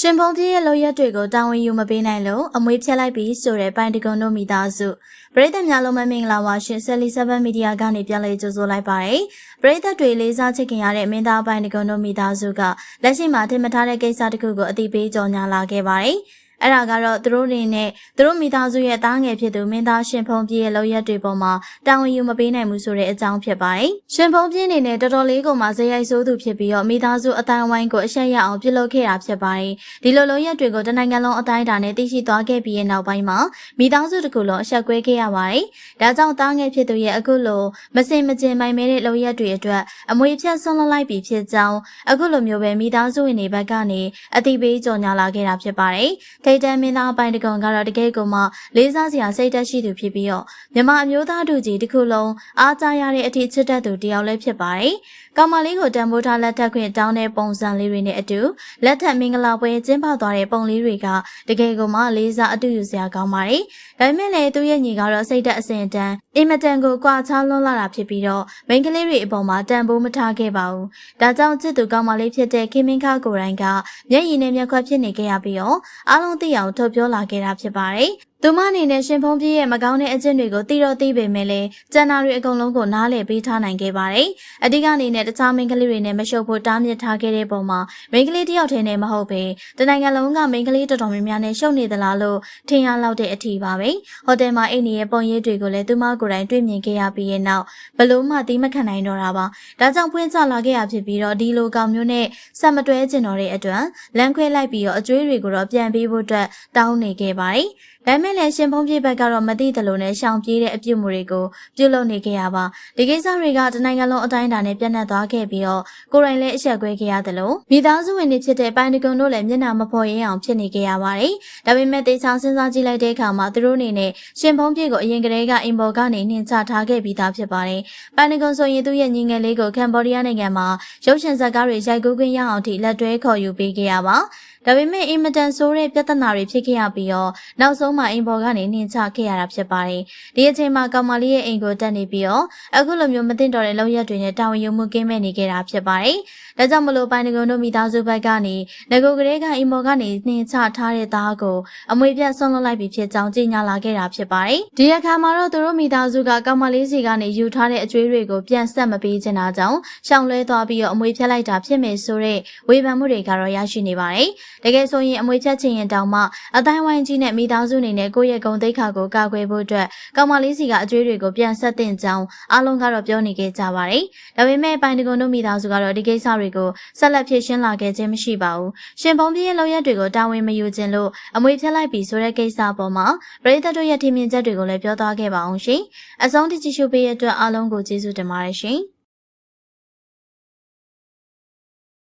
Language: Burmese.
ရှင်ဖုံးပြည့်ရဲ့လောက်ရက်တွေကိုတာဝန်ယူမပေးနိုင်လို့အမွေဖြတ်လိုက်ပြီးဆိုတဲ့ပိုင်တကွန်တို့မိသားစုပရိသတ်များလုံးမင်္ဂလာပါရှင်77မီဒီယာကနေပြန်လည်ကြိုဆိုလိုက်ပါတယ်ပရိသတ်တွေလေးစားချစ်ခင်ရတဲ့မင်းသားပိုင်တကွန်တို့မိသားစုကလက်ရှိမှာထင်မထားတဲ့ကိစ္စတစ်ခုကိုအသိပေးကြော်ညာလာခဲ့ပါတယ်အဲ့ဒါကတော့သူတို့တွေနဲ့သူတို့မိသားစုရဲ့တားငယ်ဖြစ်သူမင်းသားရှင်ဖုံးပြည့်ရဲ့လောက်ရက်တွေပေါ်မှာတာဝန်ယူမပေးနိုင်ဘူးဆိုတဲ့အကြောင်းဖြစ်ပါတယ်။ရှင်ဖုံးပြည့်အနေနဲ့တော်တော်လေးကိုမှဇယိုက်ဆိုးသူဖြစ်ပြီးတော့မိသားစုအတိုင်းဝိုင်းကိုအရှက်ရအောင်ပြုလုပ်ခဲ့တာဖြစ်ပါတယ်။ဒီလိုလောက်ရက်တွေကိုတနိုင်ငံလုံးအတိုင်းအတာနဲ့သိရှိသွားခဲ့ပြီးရဲ့နောက်ပိုင်းမှာမိသားစုတစ်ခုလုံးအရှက်ကွဲခဲ့ရပါတယ်။ဒါကြောင့်တားငယ်ဖြစ်သူရဲ့အခုလိုမစင်မကျင်မိုင်မဲတဲ့လောက်ရက်တွေအတွက်အမွေဖြတ်ဆွန့်လွတ်လိုက်ပြီးဖြစ်ကြောင်းအခုလိုမျိုးပဲမိသားစုဝင်တွေဘက်ကနေအသိပေးကြော်ညာလာခဲ့တာဖြစ်ပါတယ်။ထိတ်တန့်မင်းသားပိုင်တကွန်ကတော့တကယ်ကိုမှလေးစားစရာစိတ်သက်ရှိသူဖြစ်ပြီးတော့မြန်မာအမျိုးသားတို့ကြီးတစ်ခုလုံးအားကြရတဲ့အထိချစ်တတ်သူတယောက်လည်းဖြစ်ပါတယ်။ကောင်မလေးကိုတန်ဖိုးထားလက်ထပ်ခွင့်တောင်းတဲ့ပုံစံလေးတွေနဲ့အတူလက်ထပ်မင်္ဂလာပွဲကျင်းပသွားတဲ့ပုံလေးတွေကတကယ်ကိုမှလေးစားအတူယူစရာကောင်းပါတယ်။ဒါပေမဲ့လည်းသူ့ရဲ့ညီကတော့စိတ်သက်အစဉ်တန်းအင်မတန်ကိုကြွားချလွန်းလာတာဖြစ်ပြီးတော့မိန်းကလေးတွေအပေါ်မှာတန်ဖိုးမထားခဲ့ပါဘူး။ဒါကြောင့်ချစ်သူကောင်မလေးဖြစ်တဲ့ခင်မင်းခါကိုရိုင်းကမျက်ရည်နဲ့မျက်ခွက်ဖြစ်နေခဲ့ရပြီးတော့အားလုံးသိအောင်ထုတ်ပြောလာခဲ့တာဖြစ်ပါတယ်။သူမအနေနဲ့ရှင်ဖုံးပြည့်ရဲ့မကောင်းတဲ့အကျင့်တွေကိုသိတော့သိပေမဲ့လည်းကျန်တာတွေအကုန်လုံးကိုနားလည်ပေးထားနိုင်ခဲ့ပါတယ်။အဓိကအနေနဲ့တခြားမိန်းကလေးတွေနဲ့မရှုပ်ဖို့တားမြစ်ထားခဲ့တဲ့ပုံမှာမိန်းကလေးတယောက်တည်းနဲ့မဟုတ်ပဲတနိုင်ငံလုံးကမိန်းကလေးတော်တော်များများနဲ့ရှုပ်နေသလားလို့ထင်ရလောက်တဲ့အထီပါပဲ။ဟိုတယ်မှာအိမ်နေရဲ့ပုံရိပ်တွေကိုလည်းသူမကိုယ်တိုင်တွေ့မြင်ခဲ့ရပြီးရဲ့နောက်ဘလို့မှသီးမခံနိုင်တော့တာပါ။ဒါကြောင့်ဖွင့်ချလာခဲ့ရဖြစ်ပြီးတော့ဒီလိုကောင်မျိုးနဲ့ဆက်မတွဲကျင်တော့တဲ့အတွက်လမ်းခွဲလိုက်ပြီးတော့အကျွေးတွေကိုတော့ပြန်ပေးဖို့အတွက်တောင်းနေခဲ့ပါတယ်။ဒါမဲ့လည်းရှင်ဖုံးပြည့်ဘက်ကတော့မသိသလိုနဲ့ရှောင်ပြေးတဲ့အပြုတ်မှုတွေကိုပြုလုပ်နေခဲ့ရပါဒီကိစ္စတွေကတနိုင်ငံလုံးအတိုင်းအတာနဲ့ပြန့်နှံ့သွားခဲ့ပြီးတော့ကိုရိုင်းလည်းအဆက်ကွဲခဲ့ရတယ်လို့မိသားစုဝင်တွေဖြစ်တဲ့ပိုင်တကွန်တို့လည်းမျက်နှာမဖော်ရအောင်ဖြစ်နေခဲ့ရပါတယ်ဒါပေမဲ့တေချာစဉ်းစားကြည့်လိုက်တဲ့အခါမှာသူတို့အနေနဲ့ရှင်ဖုံးပြည့်ကိုအရင်ကတည်းကအင်ဘော်ကနေနှင်ချထားခဲ့ပြီးသားဖြစ်ပါတယ်ပိုင်တကွန်ဆိုရင်သူ့ရဲ့ညီငယ်လေးကိုကမ်ဘောဒီးယားနိုင်ငံမှာရုပ်ရှင်ဇာတ်ကားတွေရိုက်ကူးခွင့်ရအောင်ထိလက်တွဲခေါ်ယူပေးခဲ့ရပါဒါပေမဲ့အင်မတန်ဆိုးတဲ့ပြဿနာတွေဖြစ်ခဲ့ရပြီးတော့နောက်ဆုံးမှာအင်ဘော်ကနေနှင်ချခဲ့ရတာဖြစ်ပါတယ်။ဒီအချိန်မှာကောင်မလေးရဲ့အိမ်ကိုတက်နေပြီးတော့အခုလိုမျိုးမသိတော့တဲ့လောက်ရက်တွေနဲ့တာဝန်ယူမှုကင်းမဲ့နေခဲ့တာဖြစ်ပါတယ်။ဒါကြောင့်မလို့ပိုင်တကွန်တို့မိသားစုဘက်ကနေငကိုကလေးကအင်ဘော်ကနေနှင်ချထားတဲ့သားကိုအမွေပြတ်ဆွန့်လွတ်လိုက်ပြီးဖြစ်ကြောင်းကြေညာလာခဲ့တာဖြစ်ပါတယ်။ဒီအခါမှာတော့သူတို့မိသားစုကကောင်မလေးစီကနေယူထားတဲ့အကျွေးတွေကိုပြန်ဆက်မပေးချင်တာကြောင့်ရှောင်လွဲသွားပြီးတော့အမွေဖြတ်လိုက်တာဖြစ်မယ်ဆိုတဲ့ဝေဖန်မှုတွေကတော့ရရှိနေပါတယ်။တကယ်ဆိုရင်အမွေဖြတ်ချင်ရင်တောင်မှအတိုင်းဝိုင်းကြီးနဲ့မိသားစုအနေနဲ့ကိုယ့်ရဲ့ဂုဏ်သိက္ခာကိုကာကွယ်ဖို့အတွက်ကောင်မလေးစီကအကျွေးတွေကိုပြန်ဆက်တင်ကြောင်းအားလုံးကတော့ပြောနေခဲ့ကြပါတယ်။ဒါပေမဲ့ပိုင်တကွန်တို့မိသားစုကတော့ဒီကိစ္စတွေကိုဆက်လက်ဖြေရှင်းလာခဲ့ခြင်းမရှိပါဘူး။ရှင်ဖုံးပြည့်ရဲ့လောက်ရက်တွေကိုတာဝန်မယူခြင်းလို့အမွေဖြတ်လိုက်ပြီးဆိုတဲ့ကိစ္စပေါ်မှာပရိသတ်တို့ရဲ့ထင်မြင်ချက်တွေကိုလည်းပြောသွားခဲ့ပါအောင်ရှင်။အဆုံးထိကြည့်ရှုပေးတဲ့အတွက်အားလုံးကိုကျေးဇူးတင်ပါတယ်ရှင်။